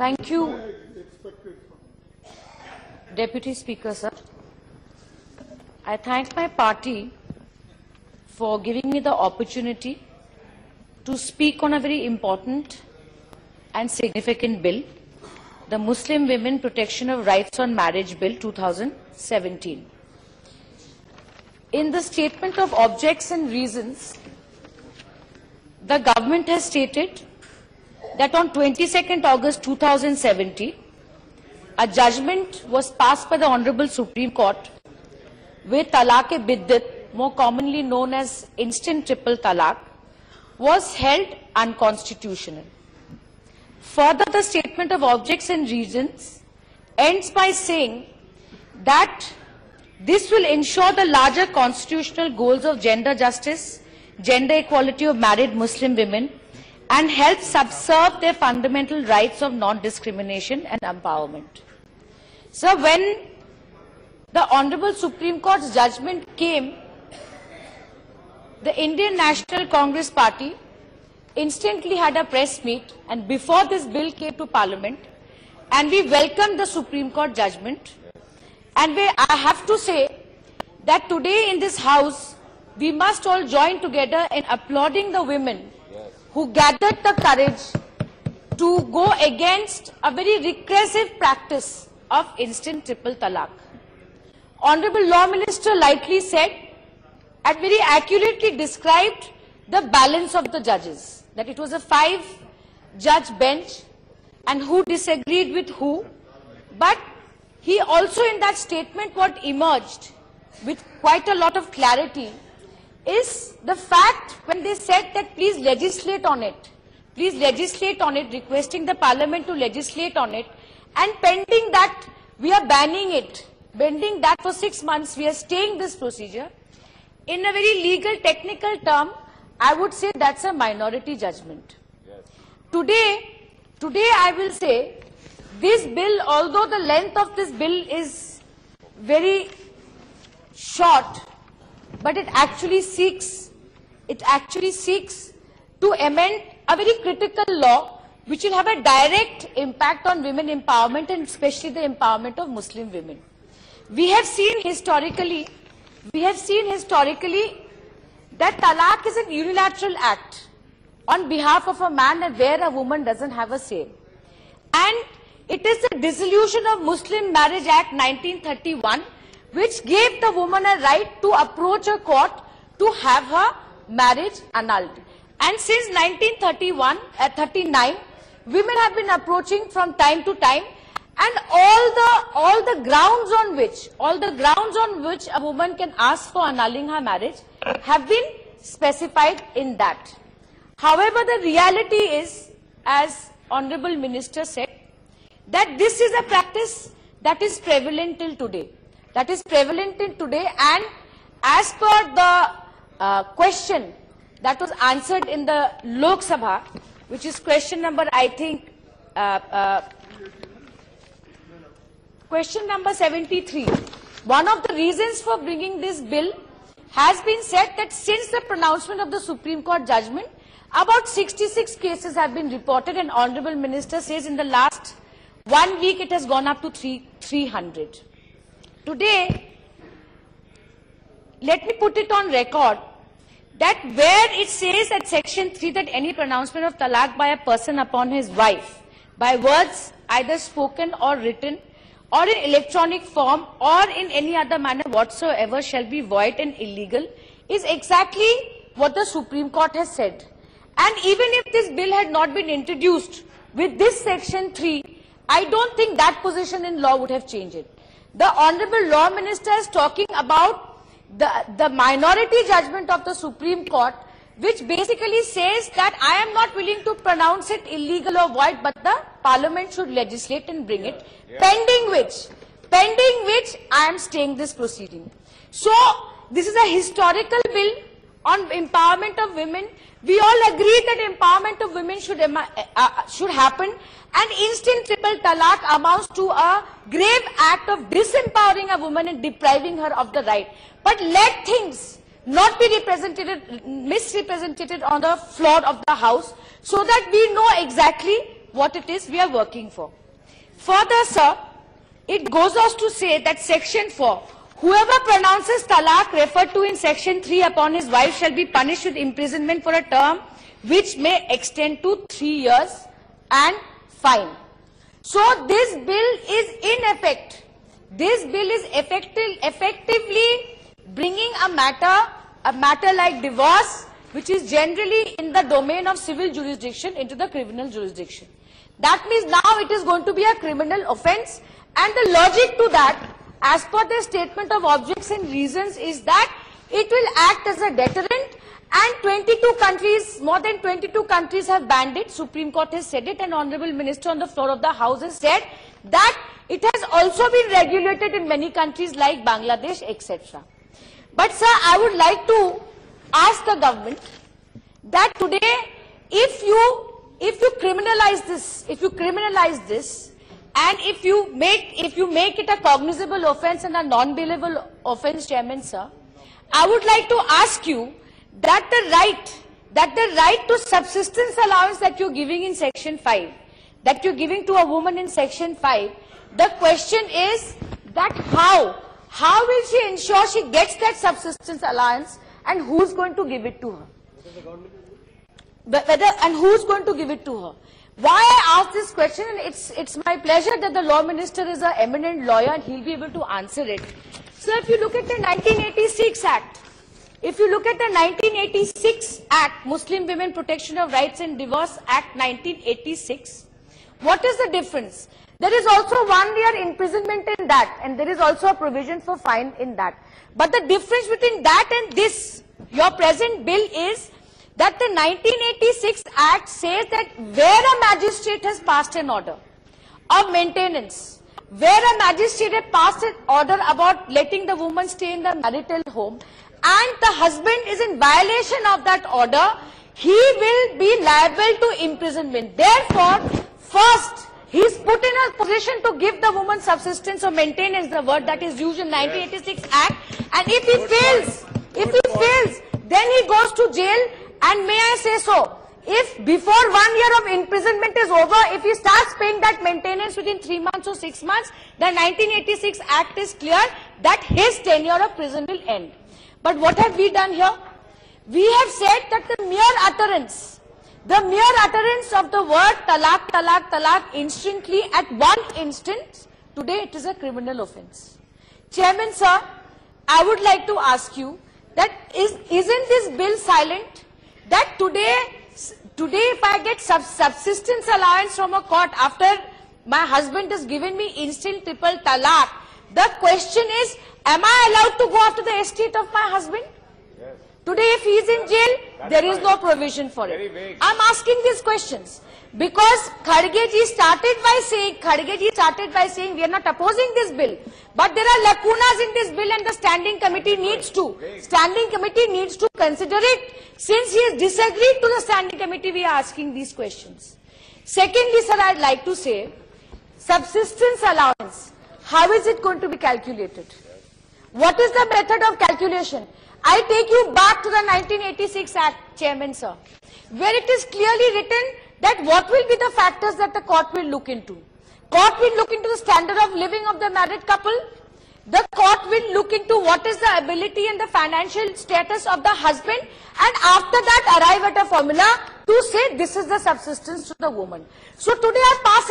Thank you, Deputy Speaker, sir. I thank my party for giving me the opportunity to speak on a very important and significant bill, the Muslim Women Protection of Rights on Marriage Bill 2017. In the statement of objects and reasons, the government has stated that on 22nd August 2017, a judgment was passed by the Honorable Supreme Court where Talaq-e-Biddat, more commonly known as instant triple talaq, was held unconstitutional. Further, the statement of objects and reasons ends by saying that this will ensure the larger constitutional goals of gender justice, gender equality of married Muslim women, and help subserve their fundamental rights of non-discrimination and empowerment. So when the Honorable Supreme Court's judgment came, the Indian National Congress Party instantly had a press meet, and before this bill came to Parliament, and we welcomed the Supreme Court judgment. And I have to say that today in this House, we must all join together in applauding the women who gathered the courage to go against a very regressive practice of instant triple talaq. Honorable Law Minister lightly said and very accurately described the balance of the judges, that it was a 5-judge bench and who disagreed with who. But he also in that statement what emerged with quite a lot of clarity is the fact when they said that please legislate on it, requesting the Parliament to legislate on it, and pending that we are banning it, pending that for 6 months we are staying this procedure. In a very legal technical term, I would say that's a minority judgment. Yes. Today I will say this bill, although the length of this bill is very short, but it actually seeks to amend a very critical law which will have a direct impact on women empowerment and especially the empowerment of Muslim women. We have seen historically that talaq is a unilateral act on behalf of a man and where a woman doesn't have a say. And it is the dissolution of Muslim Marriage Act 1931 which gave the woman a right to approach a court to have her marriage annulled. And since 1939, women have been approaching from time to time, and all the grounds on which a woman can ask for annulling her marriage have been specified in that. However, the reality is, as Honorable Minister said, that this is a practice that is prevalent till today. And as per the question that was answered in the Lok Sabha, which is question number, I think, question number 73. One of the reasons for bringing this bill has been said that since the pronouncement of the Supreme Court judgment, about 66 cases have been reported, and Honorable Minister says in the last 1 week it has gone up to 300. Today, let me put it on record that where it says at section 3 that any pronouncement of talaq by a person upon his wife by words either spoken or written or in electronic form or in any other manner whatsoever shall be void and illegal is exactly what the Supreme Court has said. And even if this bill had not been introduced with this section 3, I don't think that position in law would have changed it. The Honorable Law Minister is talking about the minority judgment of the Supreme Court, which basically says that I am not willing to pronounce it illegal or void, but the Parliament should legislate and bring it, pending which I am staying this proceeding. So this is a historical bill on empowerment of women. We all agree that empowerment of women should happen, and instant triple talaq amounts to a grave act of disempowering a woman and depriving her of the right. But let things not be misrepresented on the floor of the House so that we know exactly what it is we are working for. Further, sir, it goes on to say that Section 4, whoever pronounces talaq referred to in Section 3 upon his wife shall be punished with imprisonment for a term which may extend to 3 years and fine. So this bill is in effect. This bill is effectively bringing a matter like divorce, which is generally in the domain of civil jurisdiction, into the criminal jurisdiction. That means now it is going to be a criminal offence, and the logic to that, as per the statement of objects and reasons, is that it will act as a deterrent, and 22 countries, more than 22 countries have banned it. Supreme Court has said it, and Honorable Minister on the floor of the House has said that it has also been regulated in many countries like Bangladesh, etc. But sir, I would like to ask the government that today, if you criminalize this, and if you make it a cognizable offence and a non-bailable offence, Chairman sir, I would like to ask you that the right to subsistence allowance that you're giving in Section 5, that you're giving to a woman in Section 5, the question is that how will she ensure she gets that subsistence allowance, and who's going to give it to her? And who's going to give it to her? Why I ask this question, and it's my pleasure that the Law Minister is an eminent lawyer and he'll be able to answer it. So if you look at the 1986 Act, Muslim Women Protection of Rights and Divorce Act 1986, what is the difference? There is also 1 year imprisonment in that, and there is also a provision for fine in that. But the difference between that and this, your present bill, is that the 1986 Act says that where a magistrate has passed an order of maintenance, where a magistrate has passed an order about letting the woman stay in the marital home, and the husband is in violation of that order, he will be liable to imprisonment. Therefore, first, he is put in a position to give the woman subsistence or maintenance, the word that is used in 1986 Act, and if he fails, then he goes to jail. And may I say so, if before 1 year of imprisonment is over, if he starts paying that maintenance within 3 months or 6 months, the 1986 Act is clear that his tenure of prison will end. But what have we done here? We have said that the mere utterance of the word talaq, talaq, talaq instantly at one instance, today it is a criminal offence. Chairman sir, I would like to ask you that isn't this bill silent? That today if I get subsistence allowance from a court after my husband has given me instant triple talaq, the question is, am I allowed to go after the estate of my husband? Yes. Today if he is in jail, there is no provision for it. I am asking these questions because Khadge ji started by saying we are not opposing this bill, but there are lacunas in this bill, and the standing committee needs to consider it. Since he has disagreed to the standing committee, we are asking these questions. Secondly, sir, I'd like to say, subsistence allowance, how is it going to be calculated? What is the method of calculation? I take you back to the 1986 Act, Chairman sir, where it is clearly written that what will be the factors that the court will look into. Court will look into the standard of living of the married couple. The court will look into what is the ability and the financial status of the husband, and after that arrive at a formula to say this is the subsistence to the woman. So today I pass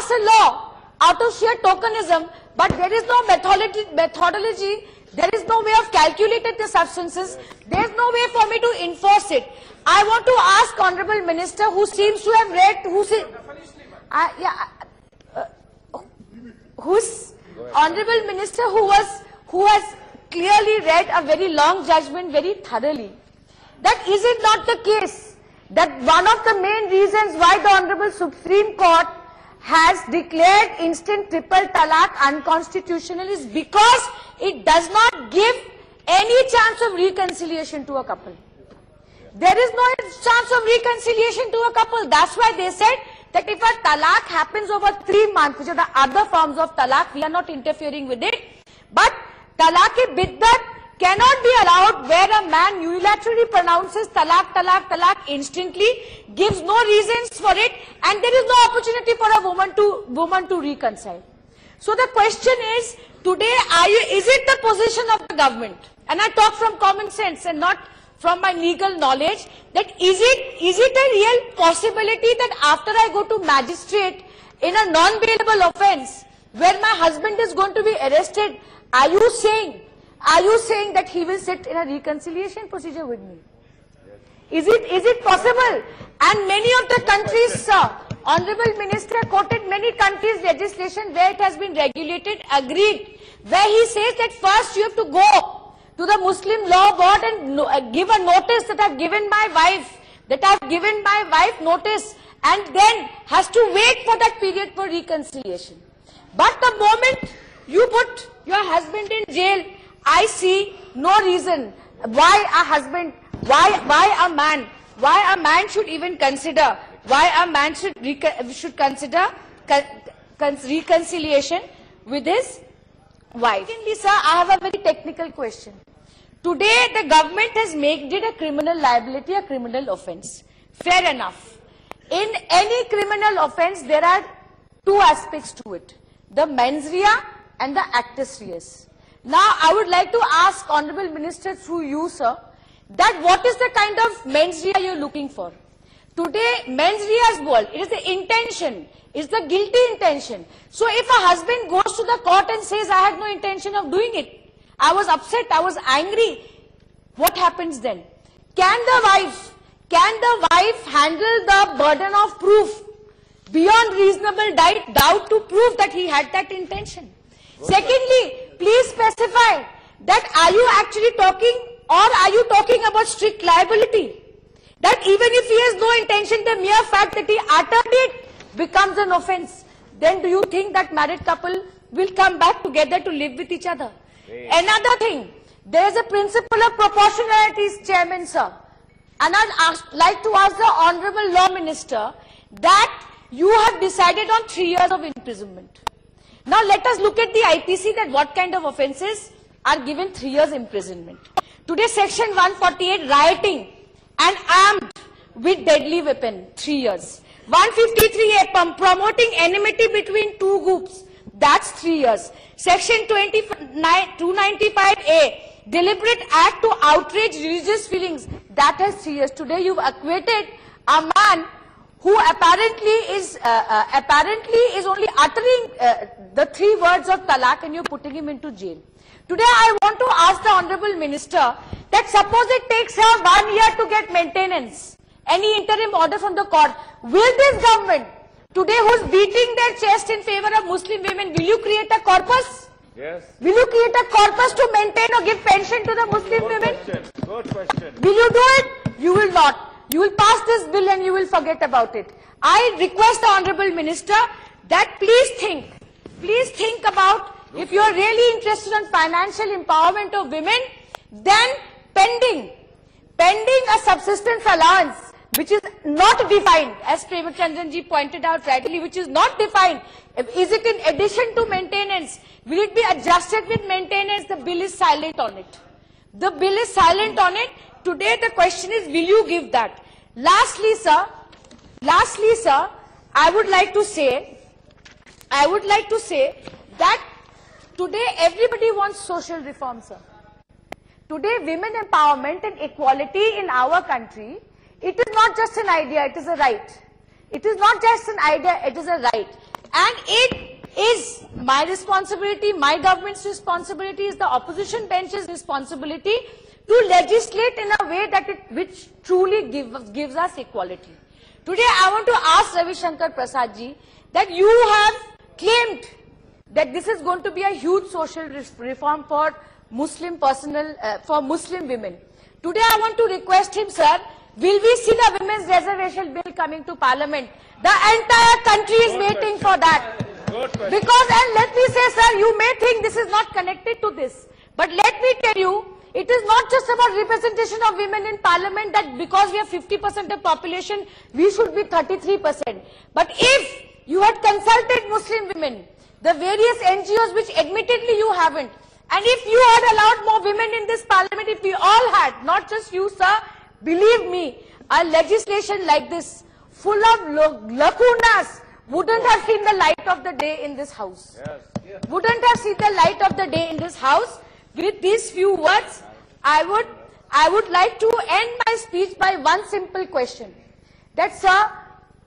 a law out of sheer tokenism, but there is no methodology, there is no way of calculating the substances, there is no way for me to enforce it. I want to ask Honorable Minister, who seems to have read, Honorable Minister who has clearly read a very long judgment very thoroughly, that is it not the case that one of the main reasons why the Honorable Supreme Court has declared instant triple talaq unconstitutional is because it does not give any chance of reconciliation to a couple. There is no chance of reconciliation to a couple. That's why they said that if a talaq happens over 3 months, which are the other forms of talaq, we are not interfering with it. But talaq-e biddat cannot be allowed where a man unilaterally pronounces talaq, talaq, talaq instantly, gives no reasons for it, and there is no opportunity for a woman to reconcile. So the question is, today, is it the position of the government, and I talk from common sense and not from my legal knowledge, that is it a real possibility that after I go to magistrate in a non-bailable offence, where my husband is going to be arrested, are you saying that he will sit in a reconciliation procedure with me? Is it possible? And many of the countries, sir, Honorable Minister quoted many countries' legislation where it has been regulated, agreed, where he says that first you have to go to the Muslim Law Board and give a notice that I've given my wife, notice, and then has to wait for that period for reconciliation. But the moment you put your husband in jail, I see no reason why a husband, why a man should even consider, why a man should consider reconciliation with his wife. Secondly, sir, I have a very technical question. Today, the government has made it a criminal liability, a criminal offence. Fair enough. In any criminal offence, there are two aspects to it: the mens rea and the actus reus. Now, I would like to ask Honorable Minister through you, sir, that what is the kind of mens rea you're looking for? Today, mens rea's world, it is the intention, it's the guilty intention. So if a husband goes to the court and says, I had no intention of doing it, I was upset, I was angry, what happens then? Can the wife handle the burden of proof beyond reasonable doubt to prove that he had that intention? Secondly, please specify that are you actually talking, or are you talking about strict liability? That even if he has no intention, the mere fact that he uttered it becomes an offence. Then do you think that married couple will come back together to live with each other? Another thing, there is a principle of proportionality, Chairman, sir. And I'd like to ask the Honorable Law Minister that you have decided on 3 years of imprisonment. Now let us look at the IPC, that what kind of offences are given 3 years imprisonment. Today, Section 148, rioting and armed with deadly weapon, 3 years. 153A, promoting enmity between two groups, that's 3 years. Section 295A, deliberate act to outrage religious feelings, that has 3 years. Today you've acquitted a man who apparently is only uttering the 3 words of talaq, and you're putting him into jail. Today I want to ask the Honorable Minister that suppose it takes her 1 year to get maintenance, any interim order from the court, will this government, today who's beating their chest in favor of Muslim women, will you create a corpus? Yes. Will you create a corpus to maintain or give pension to the Muslim women? Good question. Will you do it? You will not. You will pass this bill and you will forget about it. I request the Honorable Minister that please think about, if you are really interested in financial empowerment of women, then pending a subsistence allowance, which is not defined, as Premachandran ji pointed out rightly, which is not defined. Is it in addition to maintenance? Will it be adjusted with maintenance? The bill is silent on it. The bill is silent on it. Today the question is, will you give that? Lastly, sir, I would like to say that today everybody wants social reform, sir. Today women empowerment and equality in our country, it is not just an idea, it is a right. It is not just an idea, it is a right. And it is my responsibility, my government's responsibility, is the opposition bench's responsibility to legislate in a way that which truly gives us equality. Today I want to ask Ravi Shankar Prasad ji that you have claimed that this is going to be a huge social reform for Muslim women. Today I want to request him, sir, will we see the women's reservation bill coming to Parliament? The entire country is waiting for that. Because, and let me say, sir, you may think this is not connected to this, but let me tell you, it is not just about representation of women in Parliament, that because we have 50% of population, we should be 33%. But if you had consulted Muslim women, the various NGOs which admittedly you haven't, and if you had allowed more women amendment in this parliament, if we all had, not just you, sir, believe me, a legislation like this, full of lacunas, wouldn't have seen the light of the day in this house. Yes. Wouldn't have seen the light of the day in this house. With these few words, I would like to end my speech by one simple question. That, sir,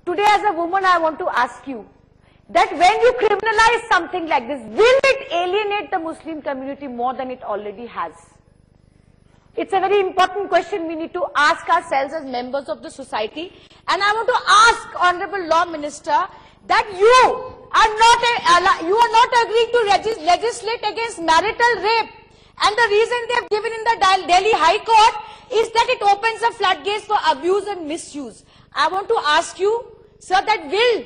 today as a woman I want to ask you, that when you criminalize something like this, will it alienate the Muslim community more than it already has? It's a very important question we need to ask ourselves as members of the society. And I want to ask Honorable Law Minister that you are not agreeing to legislate against marital rape. And the reason they have given in the Delhi High Court is that it opens the floodgates for abuse and misuse. I want to ask you, sir, that will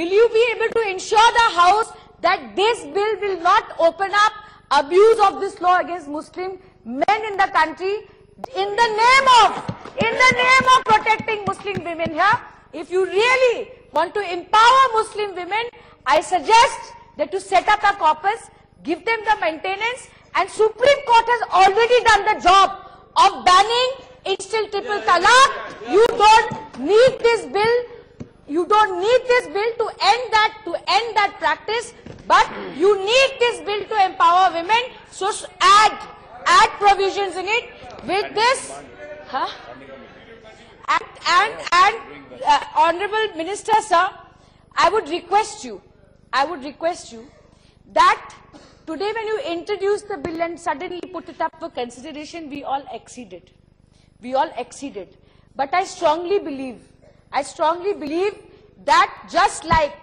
you be able to ensure the House that this bill will not open up abuse of this law against Muslim men in the country in the name of protecting Muslim women here? If you really want to empower Muslim women, I suggest that to set up a corpus, give them the maintenance, and Supreme Court has already done the job of banning instant triple talaq. You don't need this bill. You don't need this bill to end that practice, but you need this bill to empower women. So add provisions in it. With this, Honorable Minister, sir, I would request you that today when you introduced the bill and suddenly put it up for consideration, we all exceeded. But I strongly believe that just like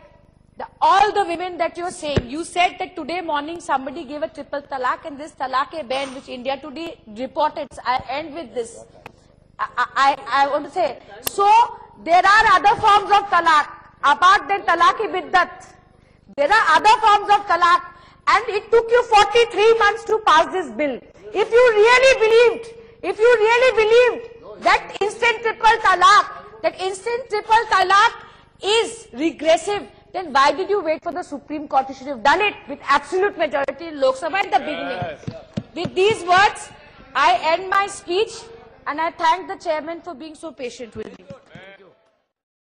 all the women that you're saying, you said that today morning somebody gave a triple talaq, and this talaq-e-bain which India today reported, I end with this. I want to say, so there are other forms of talaq, apart than talaq-e-biddat. There are other forms of talaq, and it took you 43 months to pass this bill. If you really believed that instant triple talaq is regressive, then why did you wait for the Supreme Court? You should have done it with absolute majority in Lok Sabha at the beginning. Yes. With these words, I end my speech, and I thank the chairman for being so patient with me.